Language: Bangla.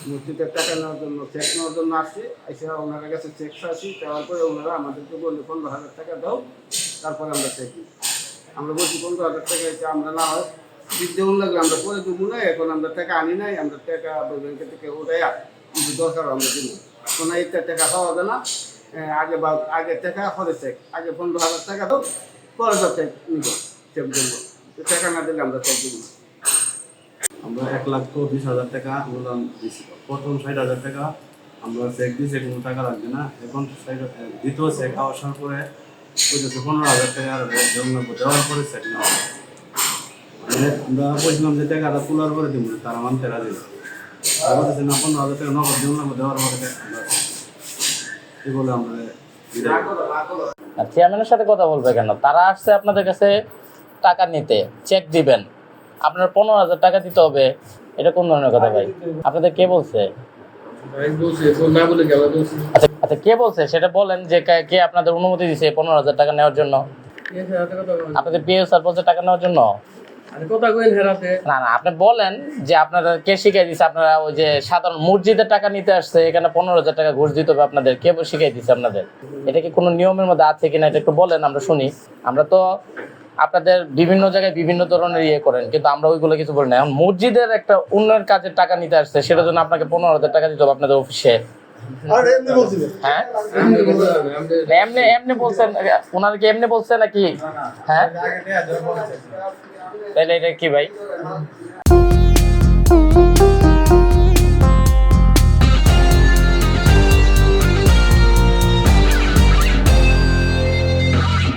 মসজিদে টাকা নেওয়ার জন্য চেক নেওয়ার জন্য আসছি, এসে ওনাদের কাছে চেক চাচ্ছি, চাওয়ার পরে ওনারা আমাদেরকে বললে 15,000 টাকা দাও, তারপরে আমরা চেক দিই। আমরা বলছি 15,000 টাকা এসে আমরা না হয় দিক দেউন লাগলে আমরা পরে দেবো না, এখন আমরা টাকা আনি নাই, আমরা টাকা ব্যাংকে থেকে ওটাই কিন্তু দরকার আমরা দিব কোনো একটা টাকা পাওয়া যায় না। আগে টাকা পরে চেক, আগে 15,000 টাকা দাও, পরে তো চেক নিব, চেক দেবো, টাকা না দিলে আমরা চেক দিব না। আমরা 1,20,000 টাকা অনুদান দিয়েছি। প্রথম 60,000 টাকা আমরা চেক দিয়েছি, কোনো টাকা লাগবে না। এখন দ্বিতীয় চেক আসার পরে বলতেছে 15,000 টাকা দেওয়ার পরে চেক নেওয়া। মানে আমরা বলছিলাম যে টাকাটা তোলার পরে দিব না, তারা মানতে রাজি না। বলতেছে না 15,000 টাকা নগদ দেওয়ার পরে কি বলে আমরা চেয়ারম্যানের সাথে কথা বলবে কেন? তারা আসছে আপনাদের কাছে টাকা নিতে, চেক দিবেন, আপনার 15,000 টাকা দিতে হবে, এটা কোন ধরনের কথা ভাই? আপনাদের কে বলছে? আচ্ছা কে বলছে সেটা বলেন, যে কে আপনাদের অনুমতি দিছে 15,000 টাকা নেওয়ার জন্য? আপনাদের পিএ স্যার বলছে টাকা নেওয়ার জন্য? না না, আপনি বলেন যে আপনারা কে শিখাই দিচ্ছে, আপনারা ওই যে সাধারণ মসজিদের টাকা নিতে আসছে, এখানে 15,000 টাকা ঘুষ দিতে হবে আপনাদের, কে শিখাই দিচ্ছে আপনাদের? এটা কি কোনো নিয়মের মধ্যে আছে কিনা এটা একটু বলেন, আমরা শুনি। আমরা তো আপনাদের বিভিন্ন জায়গায় বিভিন্ন ধরনের ইয়ে করেন, কিন্তু আমরা ওইগুলো কিছু বলি না। এখন মসজিদের একটা উন্নয়ন কাজের টাকা নিতে আসছে, সেটার জন্য আপনাকে 15,000 টাকা দিতে হবে আপনাদের অফিসে। হ্যাঁ এমনি বলছেন ওনারা কি এমনি বলছে নাকি? হ্যাঁ তাহলে এটা কি ভাই?